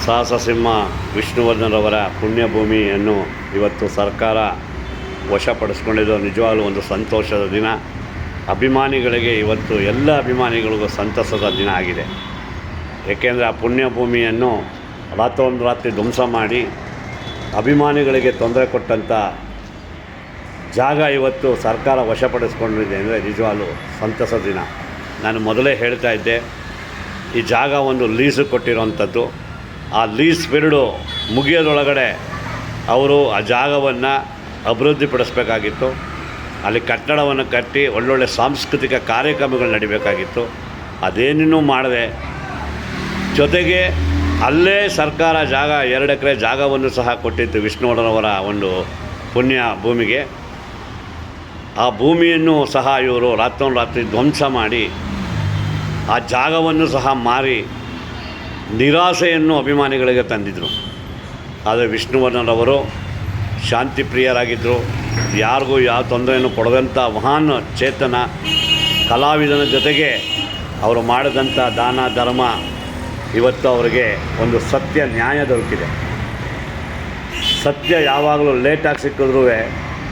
ಸಾಹಸಸಿಂಹ ವಿಷ್ಣುವರ್ಧನ್ರವರ ಪುಣ್ಯಭೂಮಿಯನ್ನು ಇವತ್ತು ಸರ್ಕಾರ ವಶಪಡಿಸ್ಕೊಂಡಿದ್ದು ನಿಜವಾಗಲೂ ಒಂದು ಸಂತೋಷದ ದಿನ. ಅಭಿಮಾನಿಗಳಿಗೆ ಇವತ್ತು ಎಲ್ಲ ಅಭಿಮಾನಿಗಳಿಗೂ ಸಂತಸದ ದಿನ ಆಗಿದೆ. ಏಕೆಂದರೆ ಆ ಪುಣ್ಯಭೂಮಿಯನ್ನು ರಾತ್ರೋರಾತ್ರಿ ಧ್ವಂಸ ಮಾಡಿ ಅಭಿಮಾನಿಗಳಿಗೆ ತೊಂದರೆ ಕೊಟ್ಟಂಥ ಜಾಗ ಇವತ್ತು ಸರ್ಕಾರ ವಶಪಡಿಸ್ಕೊಂಡಿದೆ ಅಂದರೆ ನಿಜವಾಗಲೂ ಸಂತಸದ ದಿನ. ನಾನು ಮೊದಲೇ ಹೇಳ್ತಾ ಇದ್ದೆ, ಈ ಜಾಗ ಒಂದು ಲೀಸು ಕೊಟ್ಟಿರೋವಂಥದ್ದು. ಆ ಲೀಸ್ ಪೀರಿಯಡು ಮುಗಿಯೋದ್ರೊಳಗಡೆ ಅವರು ಆ ಜಾಗವನ್ನು ಅಭಿವೃದ್ಧಿಪಡಿಸಬೇಕಾಗಿತ್ತು. ಅಲ್ಲಿ ಕಟ್ಟಡವನ್ನು ಕಟ್ಟಿ ಒಳ್ಳೊಳ್ಳೆ ಸಾಂಸ್ಕೃತಿಕ ಕಾರ್ಯಕ್ರಮಗಳು ನಡಿಬೇಕಾಗಿತ್ತು. ಅದೇನೇನೂ ಮಾಡದೆ ಜೊತೆಗೆ ಅಲ್ಲೇ ಸರ್ಕಾರ ಜಾಗ 2 ಎಕರೆ ಜಾಗವನ್ನು ಸಹ ಕೊಟ್ಟಿತ್ತು ವಿಷ್ಣುವರ್ಧನ್ರವರ ಒಂದು ಪುಣ್ಯ ಭೂಮಿಗೆ. ಆ ಭೂಮಿಯನ್ನು ಸಹ ಇವರು ರಾತ್ರೋರಾತ್ರಿ ಧ್ವಂಸ ಮಾಡಿ ಆ ಜಾಗವನ್ನು ಸಹ ಮಾರಿ ನಿರಾಸೆಯನ್ನು ಅಭಿಮಾನಿಗಳಿಗೆ ತಂದಿದ್ದರು. ಆದರೆ ವಿಷ್ಣುವರ್ಧನ್ರವರು ಶಾಂತಿ ಪ್ರಿಯರಾಗಿದ್ದರು. ಯಾರಿಗೂ ಯಾವ ತೊಂದರೆಯನ್ನು ಕೊಡದಂಥ ಮಹಾನ್ ಚೇತನ ಕಲಾವಿದನ ಜೊತೆಗೆ ಅವರು ಮಾಡಿದಂಥ ದಾನ ಧರ್ಮ ಇವತ್ತು ಅವರಿಗೆ ಒಂದು ಸತ್ಯ ನ್ಯಾಯ ದೊರಕಿದೆ. ಸತ್ಯ ಯಾವಾಗಲೂ ಲೇಟಾಗಿ ಸಿಕ್ಕಿದ್ರೂ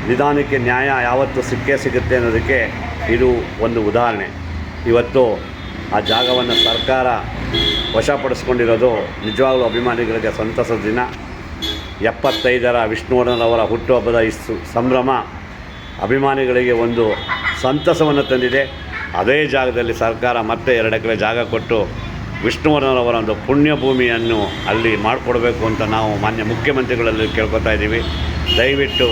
ನಿಧಾನಕ್ಕೆ ನ್ಯಾಯ ಯಾವತ್ತೂ ಸಿಕ್ಕೇ ಸಿಗುತ್ತೆ ಅನ್ನೋದಕ್ಕೆ ಇದು ಒಂದು ಉದಾಹರಣೆ. ಇವತ್ತು ಆ ಜಾಗವನ್ನು ಸರ್ಕಾರ ವಶಪಡಿಸ್ಕೊಂಡಿರೋದು ನಿಜವಾಗಲೂ ಅಭಿಮಾನಿಗಳಿಗೆ ಸಂತಸದ ದಿನ. 75ರ ವಿಷ್ಣುವರ್ಧನ್ರವರ ಹುಟ್ಟುಹಬ್ಬದ ಸಂಭ್ರಮ ಅಭಿಮಾನಿಗಳಿಗೆ ಒಂದು ಸಂತಸವನ್ನು ತಂದಿದೆ. ಅದೇ ಜಾಗದಲ್ಲಿ ಸರ್ಕಾರ ಮತ್ತೆ 2 ಎಕರೆ ಜಾಗ ಕೊಟ್ಟು ವಿಷ್ಣುವರ್ಧನ್ರವರ ಒಂದು ಪುಣ್ಯಭೂಮಿಯನ್ನು ಅಲ್ಲಿ ಮಾಡಿಕೊಡ್ಬೇಕು ಅಂತ ನಾವು ಮಾನ್ಯ ಮುಖ್ಯಮಂತ್ರಿಗಳಲ್ಲಿ ಕೇಳ್ಕೊತಾ ಇದ್ದೀವಿ. ದಯವಿಟ್ಟು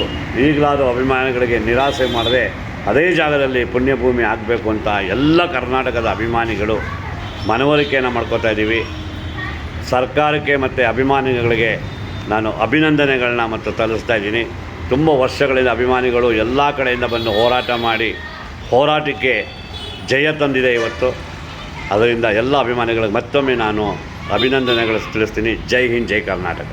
ಈಗಲಾದರೂ ಅಭಿಮಾನಿಗಳಿಗೆ ನಿರಾಸೆ ಮಾಡದೆ ಅದೇ ಜಾಗದಲ್ಲಿ ಪುಣ್ಯಭೂಮಿ ಆಗಬೇಕು ಅಂತ ಎಲ್ಲ ಕರ್ನಾಟಕದ ಅಭಿಮಾನಿಗಳು ಮನವರಿಕೆಯನ್ನು ಮಾಡ್ಕೋತಾ ಇದ್ದೀವಿ. ಸರ್ಕಾರಕ್ಕೆ ಮತ್ತು ಅಭಿಮಾನಿಗಳಿಗೆ ನಾನು ಅಭಿನಂದನೆಗಳನ್ನ ಮತ್ತು ತಲುಪಿಸ್ತಾ ಇದ್ದೀನಿ. ತುಂಬ ವರ್ಷಗಳಿಂದ ಅಭಿಮಾನಿಗಳು ಎಲ್ಲ ಕಡೆಯಿಂದ ಬಂದು ಹೋರಾಟ ಮಾಡಿ ಹೋರಾಟಕ್ಕೆ ಜಯ ತಂದಿದೆ ಇವತ್ತು. ಅದರಿಂದ ಎಲ್ಲ ಅಭಿಮಾನಿಗಳಿಗೆ ಮತ್ತೊಮ್ಮೆ ನಾನು ಅಭಿನಂದನೆಗಳು ತಿಳಿಸ್ತೀನಿ. ಜೈ ಹಿಂದ್, ಜೈ ಕರ್ನಾಟಕ.